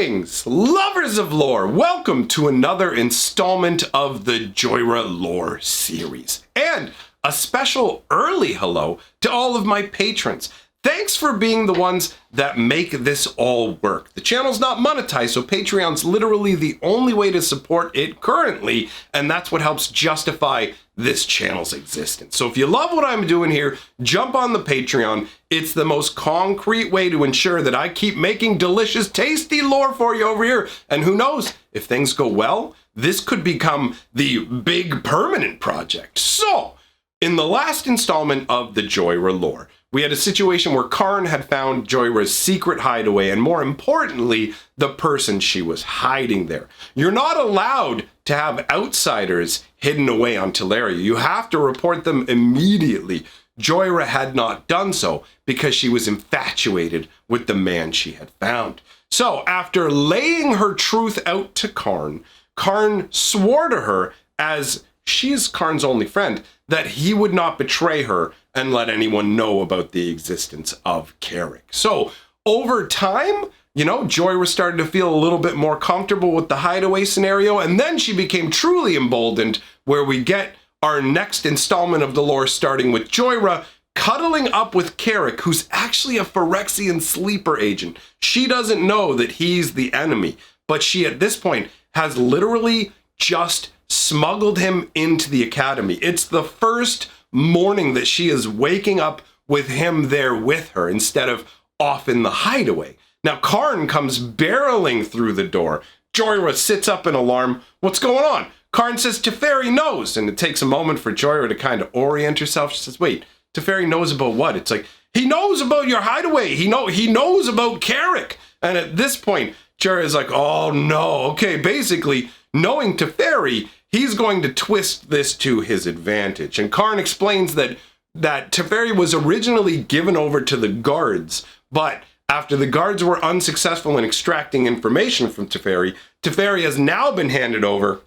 Greetings, lovers of lore! Welcome to another installment of the Jhoira lore series. And a special early hello to all of my patrons. Thanks for being the ones that make this all work. The channel's not monetized, so Patreon's literally the only way to support it currently, and that's what helps justify this channel's existence. So if you love what I'm doing here, jump on the Patreon. It's the most concrete way to ensure that I keep making delicious, tasty lore for you over here. And who knows, if things go well, this could become the big permanent project. So, in the last installment of the Jhoira lore, we had a situation where Karn had found Jhoira's secret hideaway, and more importantly, the person she was hiding there. You're not allowed to have outsiders hidden away on Tolaria. You have to report them immediately. Jhoira had not done so because she was infatuated with the man she had found. So after laying her truth out to Karn, Karn swore to her, as she's Karn's only friend, that he would not betray her and let anyone know about the existence of Carrick. So over time, Jhoira started to feel a little bit more comfortable with the hideaway scenario, and then she became truly emboldened, where we get our next installment of the lore starting with Jhoira cuddling up with Carrick, who's actually a Phyrexian sleeper agent. She doesn't know that he's the enemy, but she at this point has literally just smuggled him into the academy. It's the first morning that she is waking up with him there with her instead of off in the hideaway. Now Karn comes barreling through the door. Jhoira sits up in alarm. What's going on? Karn says Teferi knows, and it takes a moment for Jhoira to kind of orient herself. She says, wait, Teferi knows about what? It's like, he knows about your hideaway. He knows about Carrick. And at this point, Jhoira is like, oh no. Okay, basically, knowing Teferi, he's going to twist this to his advantage. And Karn explains that Teferi was originally given over to the guards, but after the guards were unsuccessful in extracting information from Teferi, Teferi has now been handed over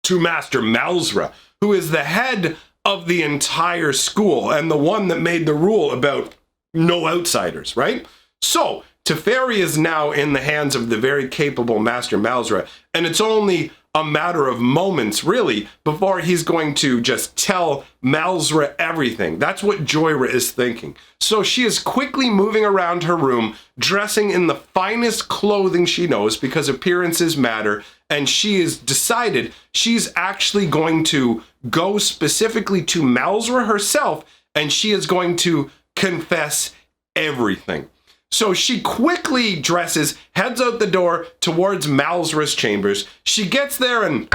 to Master Malzra, who is the head of the entire school and the one that made the rule about no outsiders, right? So Teferi is now in the hands of the very capable Master Malzra, and it's only a matter of moments, really, before he's going to just tell Malzra everything. That's what Jhoira is thinking. So she is quickly moving around her room, dressing in the finest clothing she knows, because appearances matter, and she has decided she's actually going to go specifically to Malzra herself, and she is going to confess everything. So she quickly dresses, heads out the door towards Malzra's chambers. She gets there and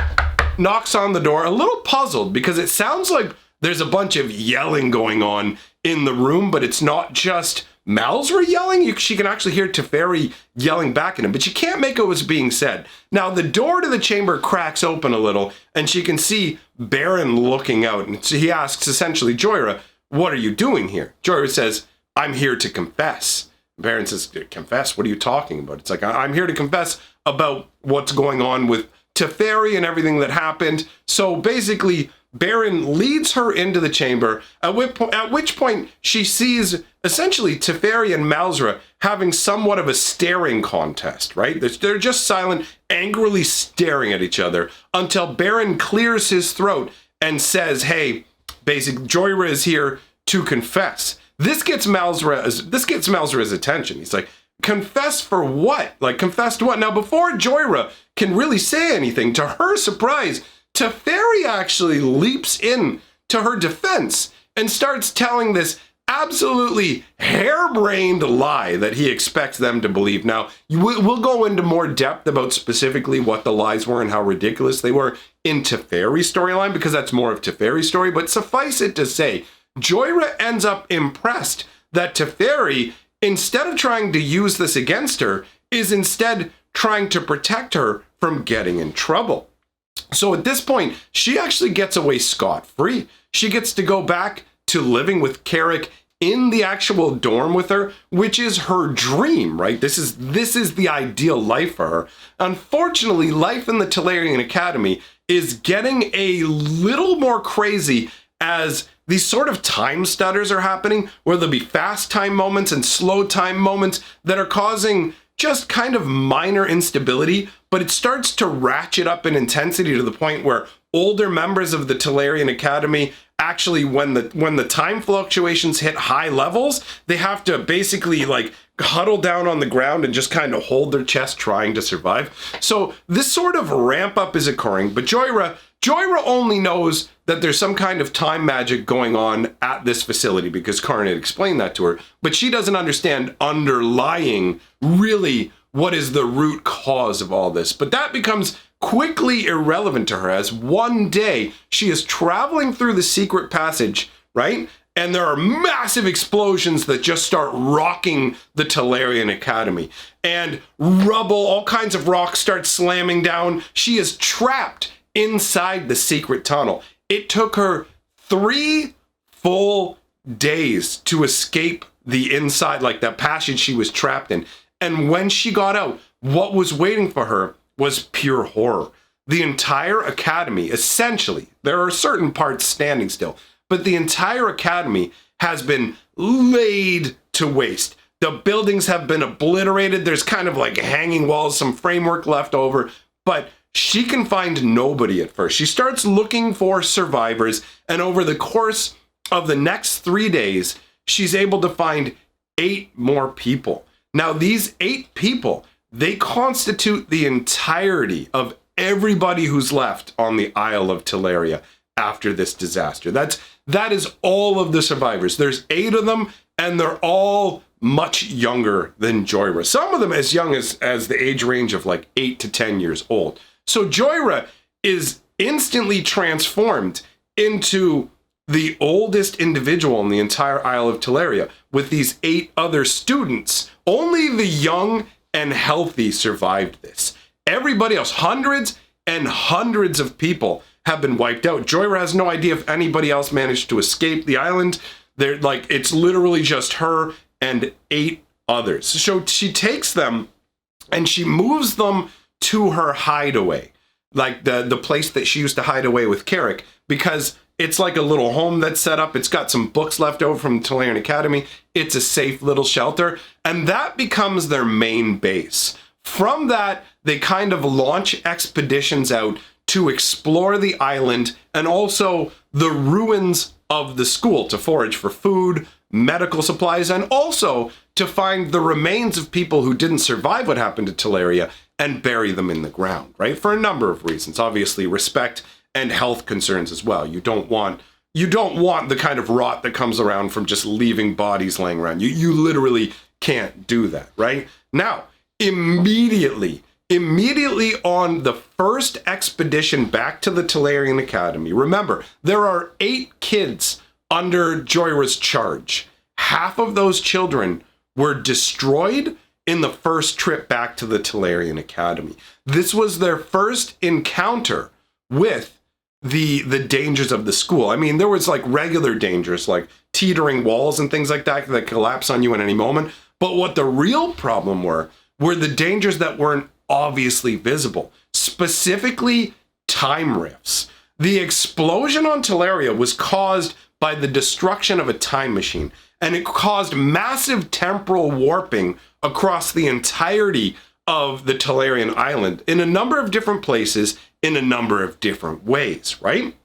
knocks on the door, a little puzzled because it sounds like there's a bunch of yelling going on in the room, but it's not just Malzra yelling. She can actually hear Teferi yelling back at him, but she can't make out what's being said. Now the door to the chamber cracks open a little, and she can see Baron looking out, and so he asks essentially, Jhoira, what are you doing here? Jhoira says, I'm here to confess. Baron says, confess? What are you talking about? It's like, I'm here to confess about what's going on with Teferi and everything that happened. So basically, Baron leads her into the chamber, at which point she sees essentially Teferi and Malzra having somewhat of a staring contest, right? They're just silent, angrily staring at each other until Baron clears his throat and says, hey, basically, Jhoira is here to confess. This gets Malzra's attention. He's like, confess for what? Like, confess to what? Now, before Jhoira can really say anything, to her surprise, Teferi actually leaps in to her defense and starts telling this absolutely harebrained lie that he expects them to believe. Now, we'll go into more depth about specifically what the lies were and how ridiculous they were in Teferi's storyline, because that's more of Teferi's story, but suffice it to say, Jhoira ends up impressed that Teferi, instead of trying to use this against her, is instead trying to protect her from getting in trouble. So at this point, she actually gets away scot-free. She gets to go back to living with Carrick in the actual dorm with her, which is her dream, right? This is the ideal life for her. Unfortunately, life in the Tolarian Academy is getting a little more crazy as these sort of time stutters are happening, where there'll be fast time moments and slow time moments that are causing just kind of minor instability, but it starts to ratchet up in intensity to the point where older members of the Tolarian Academy actually, when the time fluctuations hit high levels, they have to basically like huddle down on the ground and just kind of hold their chest trying to survive. So this sort of ramp up is occurring, but Jhoira only knows that there's some kind of time magic going on at this facility because Karn had explained that to her, but she doesn't understand underlying really what is the root cause of all this. But that becomes quickly irrelevant to her as one day she is traveling through the secret passage, right? And there are massive explosions that just start rocking the Tolarian Academy. And rubble, all kinds of rocks start slamming down. She is trapped inside the secret tunnel. It took her 3 full days to escape the inside, like that passage she was trapped in. And when she got out, what was waiting for her was pure horror. The entire academy, essentially, there are certain parts standing still, but the entire academy has been laid to waste. The buildings have been obliterated. There's kind of like hanging walls, some framework left over, but she can find nobody at first. She starts looking for survivors, and over the course of the next 3 days, she's able to find 8 more people. Now, these 8 people, they constitute the entirety of everybody who's left on the Isle of Tolaria after this disaster. That is all of the survivors. There's 8 of them, and they're all much younger than Jhoira. Some of them as young as the age range of like 8 to 10 years old. So Jhoira is instantly transformed into the oldest individual in the entire Isle of Tolaria with these 8 other students. Only the young and healthy survived this. Everybody else, hundreds and hundreds of people have been wiped out. Jhoira has no idea if anybody else managed to escape the island. They're like, it's literally just her and 8 others. So she takes them and she moves them to her hideaway, like the place that she used to hide away with Carrick, because it's like a little home that's set up. It's got some books left over from the Tolarian Academy. It's a safe little shelter, and that becomes their main base. From that, they kind of launch expeditions out to explore the island and also the ruins of the school to forage for food, medical supplies, and also to find the remains of people who didn't survive what happened to Tolaria and bury them in the ground, right? For a number of reasons. Obviously, respect and health concerns as well. You don't want the kind of rot that comes around from just leaving bodies laying around. You literally can't do that, right? Now, immediately on the first expedition back to the Tolarian Academy, remember, there are 8 kids under Jhoira's charge. Half of those children were destroyed in the first trip back to the Tolarian Academy. This was their first encounter with the dangers of the school. I mean, there was like regular dangers, like teetering walls and things like that that collapse on you at any moment. But what the real problem were the dangers that weren't obviously visible, specifically time rifts. The explosion on Tolaria was caused by the destruction of a time machine, and it caused massive temporal warping across the entirety of the Tolarian island in a number of different places, in a number of different ways, right?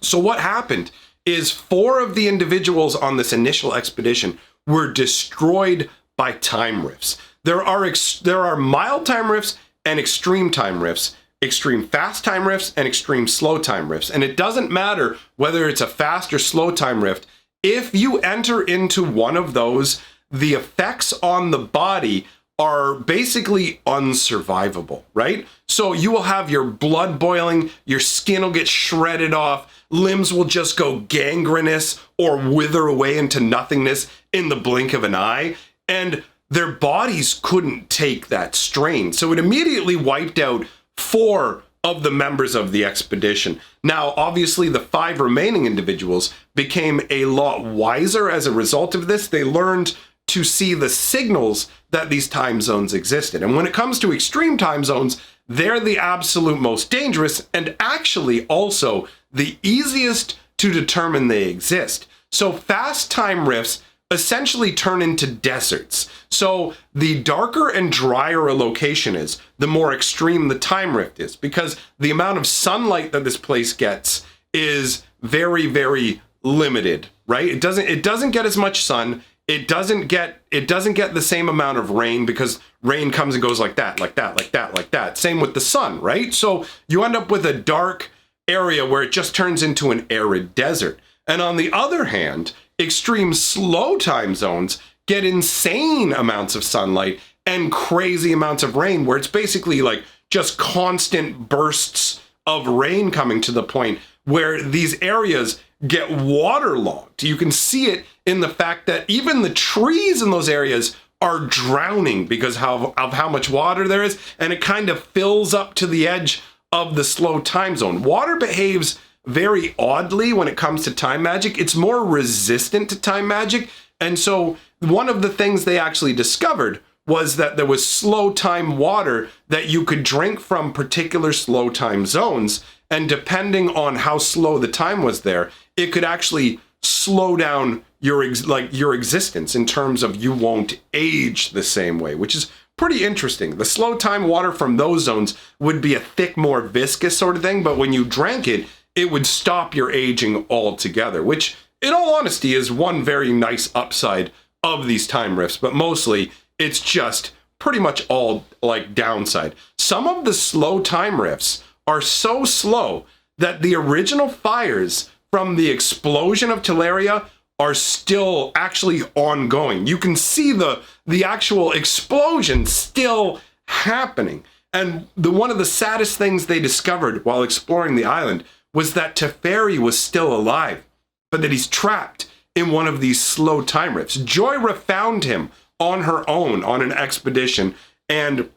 So what happened is 4 of the individuals on this initial expedition were destroyed by time rifts. There are mild time rifts and extreme time rifts, extreme fast time rifts and extreme slow time rifts. And it doesn't matter whether it's a fast or slow time rift. If you enter into one of those, the effects on the body are basically unsurvivable, right? So you will have your blood boiling, your skin will get shredded off, limbs will just go gangrenous or wither away into nothingness in the blink of an eye, and their bodies couldn't take that strain. So it immediately wiped out 4 of the members of the expedition. Now, obviously, the 5 remaining individuals became a lot wiser as a result of this. They learned to see the signals that these time zones existed. And when it comes to extreme time zones, they're the absolute most dangerous and actually also the easiest to determine they exist. So fast time rifts essentially turn into deserts. So the darker and drier a location is, the more extreme the time rift is, because the amount of sunlight that this place gets is very, very limited, right? It doesn't get as much sun. It doesn't get the same amount of rain, because rain comes and goes like that, like that, like that, like that. Same with the sun, right? So you end up with a dark area where it just turns into an arid desert. And on the other hand, extreme slow time zones get insane amounts of sunlight and crazy amounts of rain, where it's basically like just constant bursts of rain coming to the point where these areas get waterlogged. You can see it in the fact that even the trees in those areas are drowning because of how much water there is, and it kind of fills up to the edge of the slow time zone. Water behaves very oddly when it comes to time magic. It's more resistant to time magic, and so one of the things they actually discovered was that there was slow time water that you could drink from particular slow time zones, and depending on how slow the time was there, it could actually slow down your existence in terms of you won't age the same way, which is pretty interesting. The slow time water from those zones would be a thick, more viscous sort of thing, but when you drank it, it would stop your aging altogether, which in all honesty is one very nice upside of these time rifts, but mostly it's just pretty much all like downside. Some of the slow time rifts are so slow that the original fires from the explosion of Tolaria are still actually ongoing. You can see the actual explosion still happening. And one of the saddest things they discovered while exploring the island was that Teferi was still alive, but that he's trapped in one of these slow time rifts. Jhoira found him on her own on an expedition, and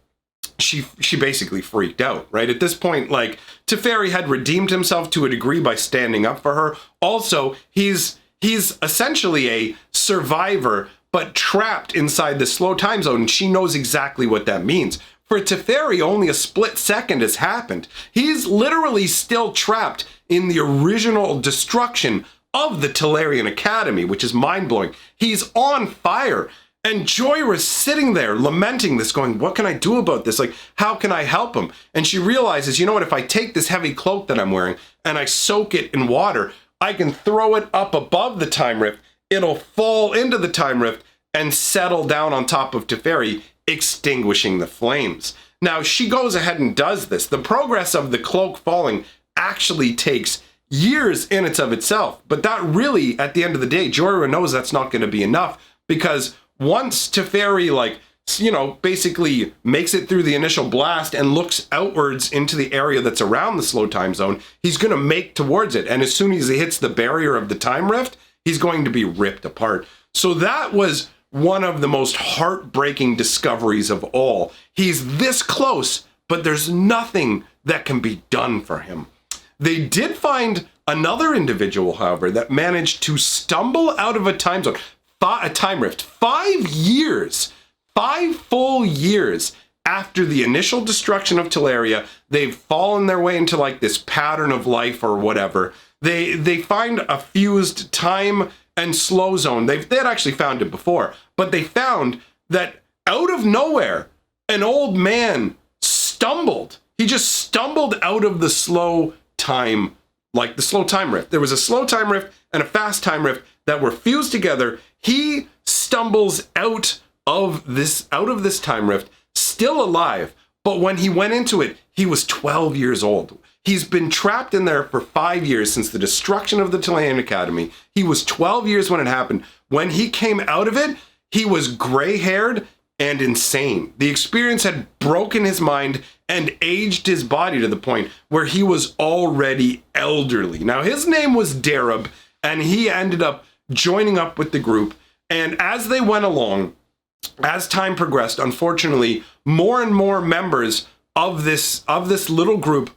she basically freaked out, right? At this point, like, Teferi had redeemed himself to a degree by standing up for her. Also, he's essentially a survivor, but trapped inside the slow time zone, and she knows exactly what that means. For Teferi, only a split second has happened. He's literally still trapped in the original destruction of the Tolarian Academy, which is mind-blowing. He's on fire. And Jhoira's sitting there lamenting this, going, what can I do about this? Like, how can I help him? And she realizes, you know what, if I take this heavy cloak that I'm wearing and I soak it in water, I can throw it up above the time rift. It'll fall into the time rift and settle down on top of Teferi, extinguishing the flames. Now, she goes ahead and does this. The progress of the cloak falling actually takes years in and of itself. But that really, at the end of the day, Jhoira knows that's not going to be enough, because once Teferi, like, you know, basically makes it through the initial blast and looks outwards into the area that's around the slow time zone, he's going to make towards it. And as soon as he hits the barrier of the time rift, he's going to be ripped apart. So that was one of the most heartbreaking discoveries of all. He's this close, but there's nothing that can be done for him. They did find another individual, however, that managed to stumble out of a time zone. A time rift 5 years, 5 full years after the initial destruction of Tolaria. They've fallen their way into like this pattern of life or whatever. They find a fused time and slow zone. They had actually found it before, but they found that out of nowhere, an old man stumbled. He just stumbled out of the slow time, like the slow time rift. There was a slow time rift and a fast time rift that were fused together. He stumbles out of this time rift, still alive, but when he went into it, he was 12 years old. He's been trapped in there for 5 years since the destruction of the Tolarian Academy. He was 12 years when it happened. When he came out of it, he was gray-haired and insane. The experience had broken his mind and aged his body to the point where he was already elderly. Now, his name was Darab, and he ended up joining up with the group. And as they went along, as time progressed, unfortunately, more and more members of this little group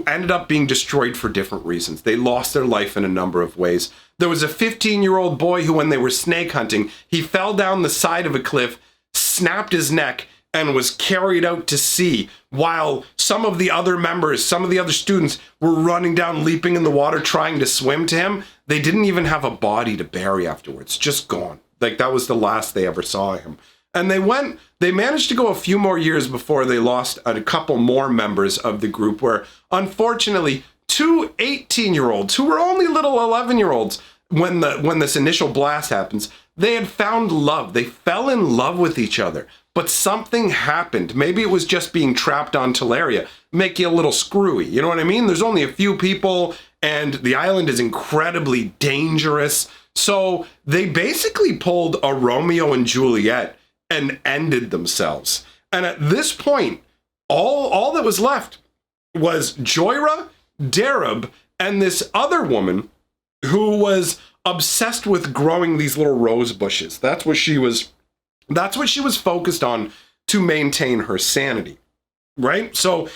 ended up being destroyed for different reasons. They lost their life in a number of ways. There was a 15-year-old boy who, when they were snake hunting, he fell down the side of a cliff, snapped his neck, and was carried out to sea, while some of the other members, some of the other students were running down, leaping in the water, trying to swim to him. They didn't even have a body to bury afterwards, just gone. Like, that was the last they ever saw him. And they managed to go a few more years before they lost a couple more members of the group, where unfortunately 2 18-year-olds who were only little 11-year-olds when this initial blast happens, they had found love. They fell in love with each other, but something happened. Maybe it was just being trapped on Tolaria, make you a little screwy. You know what I mean? There's only a few people and the island is incredibly dangerous. So they basically pulled a Romeo and Juliet and ended themselves. And at this point, all that was left was Jhoira, Darab, and this other woman who was obsessed with growing these little rose bushes. That's what she was focused on to maintain her sanity, right? So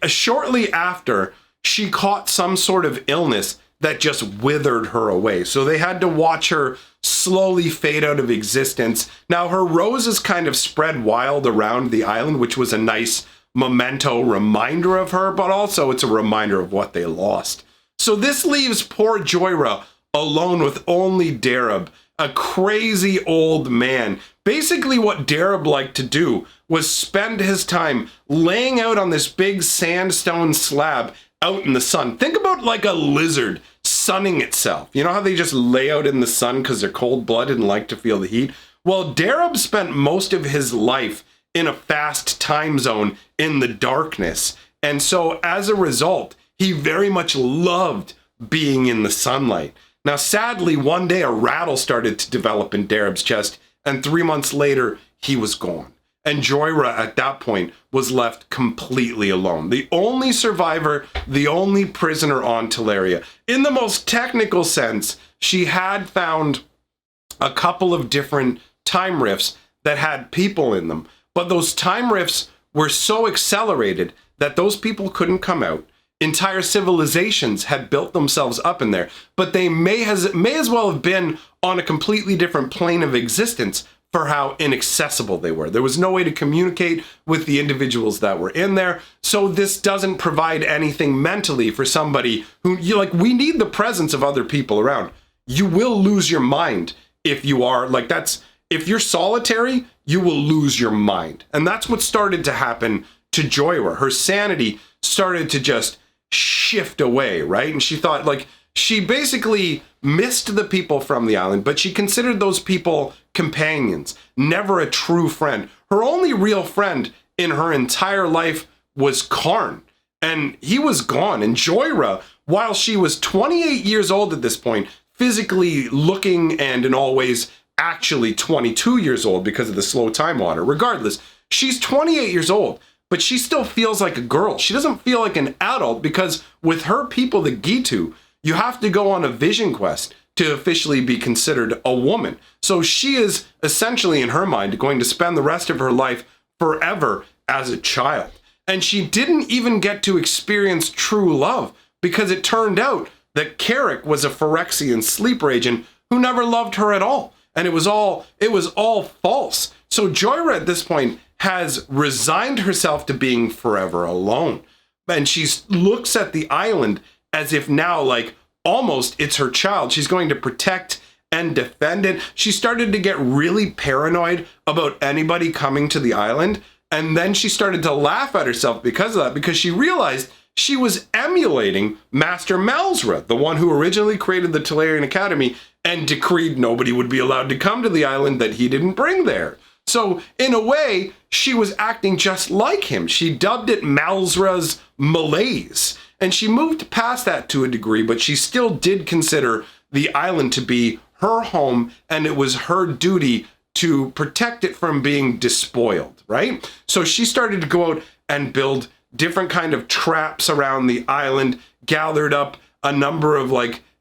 shortly after, she caught some sort of illness that just withered her away. So they had to watch her slowly fade out of existence. Now, her roses kind of spread wild around the island, which was a nice memento reminder of her, but also it's a reminder of what they lost. So this leaves poor Jhoira alone with only Darab, a crazy old man. Basically, what Darab liked to do was spend his time laying out on this big sandstone slab out in the sun. Think about like a lizard sunning itself. You know how they just lay out in the sun because they're cold-blooded and like to feel the heat? Well, Darab spent most of his life in a fast time zone in the darkness. And so as a result, he very much loved being in the sunlight. Now, sadly, one day a rattle started to develop in Darab's chest, and 3 months later, he was gone. And Jhoira, at that point, was left completely alone. The only survivor, the only prisoner on Tolaria. In the most technical sense, she had found a couple of different time rifts that had people in them. But those time rifts were so accelerated that those people couldn't come out. Entire civilizations had built themselves up in there, but they may as well have been on a completely different plane of existence for how inaccessible they were. There was no way to communicate with the individuals that were in there, so this doesn't provide anything mentally for somebody who, we need the presence of other people around. You will lose your mind if you are, if you're solitary, you will lose your mind. And that's what started to happen to Jhoira. Her sanity started to just shift away, right? And she thought, she basically missed the people from the island, but she considered those people companions, never a true friend. Her only real friend in her entire life was Karn, and he was gone. And Jhoira, while she was 28 years old at this point, physically looking and in all ways actually 22 years old because of the slow time water, regardless, she's 28 years old. But she still feels like a girl. She doesn't feel like an adult because with her people, the Gitu, you have to go on a vision quest to officially be considered a woman. So she is essentially, in her mind, going to spend the rest of her life forever as a child. And she didn't even get to experience true love because it turned out that Carrick was a Phyrexian sleeper agent who never loved her at all. And it was all false. So Jhoira at this point has resigned herself to being forever alone. And she looks at the island as if now, almost it's her child. She's going to protect and defend it. She started to get really paranoid about anybody coming to the island. And then she started to laugh at herself because of that, because she realized she was emulating Master Malzra, the one who originally created the Tolarian Academy and decreed nobody would be allowed to come to the island that he didn't bring there. So in a way, she was acting just like him. She dubbed it Malzra's malaise. And she moved past that to a degree, but she still did consider the island to be her home, and it was her duty to protect it from being despoiled, right? So she started to go out and build different kind of traps around the island, gathered up a number of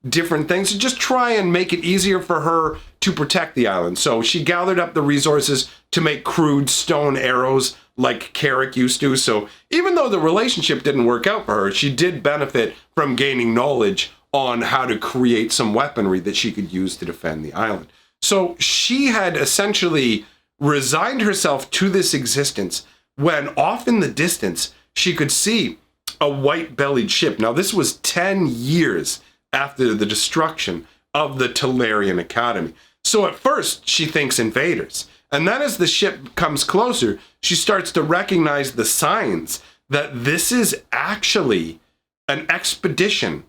different things to just try and make it easier for her to protect the island. So she gathered up the resources to make crude stone arrows like Carrick used to. So even though the relationship didn't work out for her, she did benefit from gaining knowledge on how to create some weaponry that she could use to defend the island. So she had essentially resigned herself to this existence when off in the distance, she could see a white-bellied ship. Now, this was 10 years after the destruction of the Tolarian Academy. So at first, she thinks invaders. And then as the ship comes closer, she starts to recognize the signs that this is actually an expedition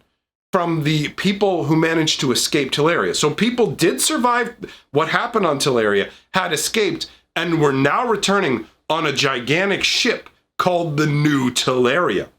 from the people who managed to escape Tolaria. So people did survive what happened on Tolaria, had escaped, and were now returning on a gigantic ship called the New Tolaria.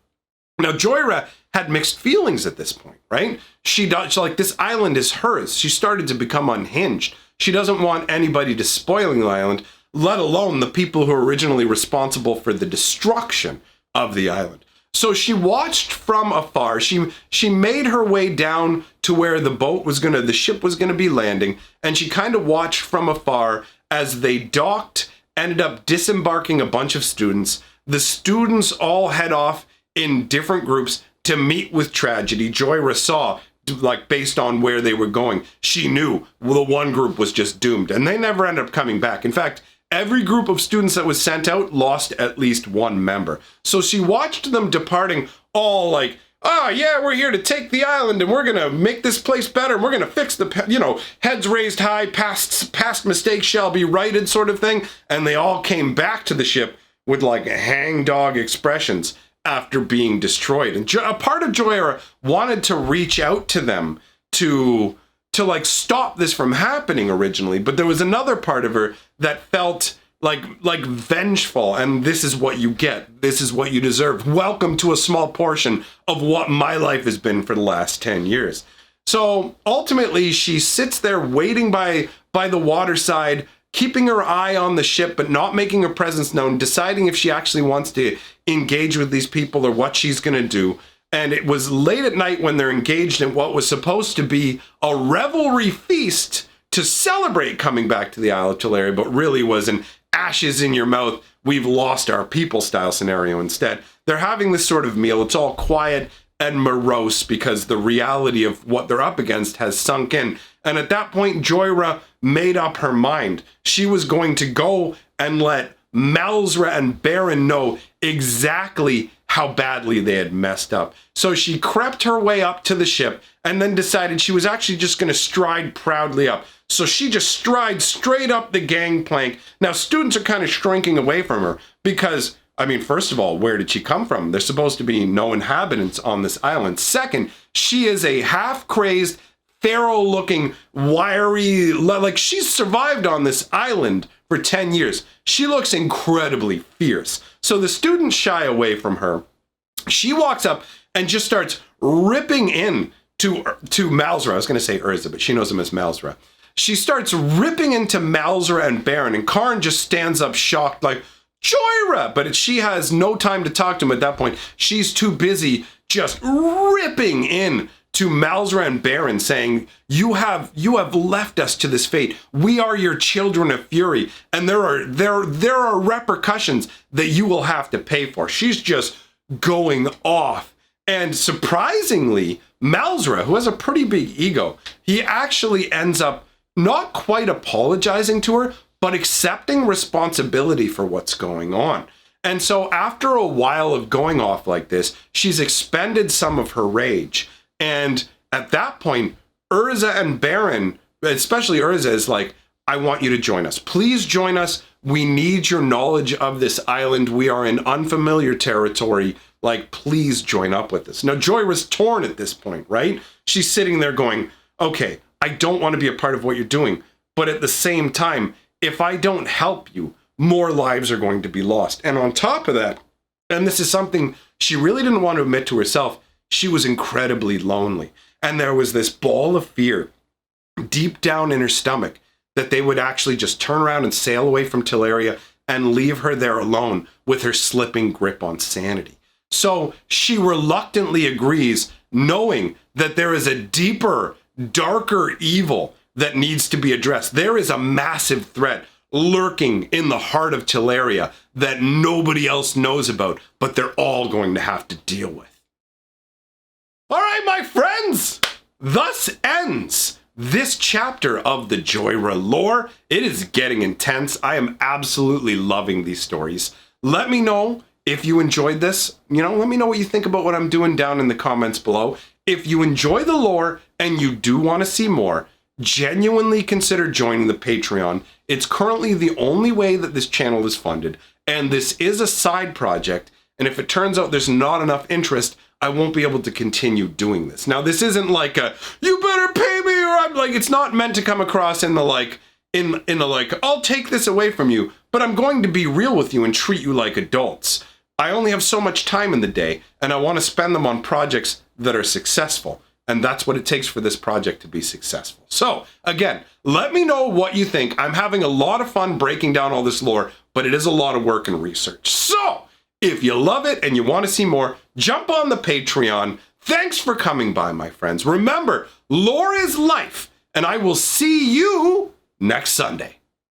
Now, Jhoira had mixed feelings at this point, right? She's like, this island is hers. She started to become unhinged. She doesn't want anybody to spoil the island, let alone the people who are originally responsible for the destruction of the island. So she watched from afar. She made her way down to where the ship was gonna be landing, and she kind of watched from afar as they docked, ended up disembarking a bunch of students. The students all head off in different groups to meet with tragedy. Jhoira saw, like, based on where they were going, she knew the one group was just doomed, and they never ended up coming back. In fact, every group of students that was sent out lost at least one member. So she watched them departing, all like, oh yeah, we're here to take the island and we're gonna make this place better. And we're gonna fix the, heads raised high, past mistakes shall be righted sort of thing. And they all came back to the ship with like hangdog expressions after being destroyed. And a part of Jhoira wanted to reach out to them to like stop this from happening originally, but there was another part of her that felt like vengeful, and this is what you get. This is what you deserve. Welcome to a small portion of what my life has been for the last 10 years. So ultimately she sits there waiting by the waterside, keeping her eye on the ship, but not making her presence known, deciding if she actually wants to engage with these people or what she's gonna do. And it was late at night when they're engaged in what was supposed to be a revelry feast to celebrate coming back to the Isle of Tolaria, but really was an ashes in your mouth, we've lost our people style scenario instead. They're having this sort of meal. It's all quiet and morose because the reality of what they're up against has sunk in. And at that point, Jhoira made up her mind. She was going to go and let Malzra and Baron know exactly how badly they had messed up. So she crept her way up to the ship and then decided she was actually just going to stride proudly up. So she just strides straight up the gangplank. Now, students are kind of shrinking away from her because, I mean, first of all, where did she come from? There's supposed to be no inhabitants on this island. Second, she is a half-crazed, feral-looking, wiry, like she's survived on this island for 10 years. She looks incredibly fierce. So the students shy away from her. She walks up and just starts ripping in to Malzra. I was going to say Urza, but she knows him as Malzra. She starts ripping into Malzra and Baron, and Karn just stands up shocked like, Jhoira! But she has no time to talk to him at that point. She's too busy just ripping in to Malzra and Baron, saying, you have left us to this fate. We are your children of fury, and there are repercussions that you will have to pay for. She's just going off. And surprisingly, Malzra, who has a pretty big ego, he actually ends up not quite apologizing to her, but accepting responsibility for what's going on. And so after a while of going off like this, she's expended some of her rage. And at that point, Urza and Baron, especially Urza, is like, I want you to join us. Please join us. We need your knowledge of this island. We are in unfamiliar territory. Like, please join up with us. Now, Jhoira's torn at this point, right? She's sitting there going, okay, I don't want to be a part of what you're doing. But at the same time, if I don't help you, more lives are going to be lost. And on top of that, and this is something she really didn't want to admit to herself, she was incredibly lonely. And there was this ball of fear deep down in her stomach that they would actually just turn around and sail away from Tolaria and leave her there alone with her slipping grip on sanity. So she reluctantly agrees, knowing that there is a deeper, darker evil that needs to be addressed. There is a massive threat lurking in the heart of Tolaria that nobody else knows about, but they're all going to have to deal with. All right, my friends, thus ends this chapter of the Jhoira lore. It is getting intense. I am absolutely loving these stories. Let me know if you enjoyed this. Let me know what you think about what I'm doing down in the comments below. If you enjoy the lore and you do want to see more, genuinely consider joining the Patreon. It's currently the only way that this channel is funded, and this is a side project, and if it turns out there's not enough interest, I won't be able to continue doing this. Now, this isn't like a, you better pay me, or I'm like, it's not meant to come across in the like, in the like, I'll take this away from you, but I'm going to be real with you and treat you like adults. I only have so much time in the day, and I want to spend them on projects that are successful. And that's what it takes for this project to be successful. So, again, let me know what you think. I'm having a lot of fun breaking down all this lore, but it is a lot of work and research. So, if you love it and you want to see more, jump on the Patreon. Thanks for coming by, my friends. Remember, lore is life, and I will see you next Sunday.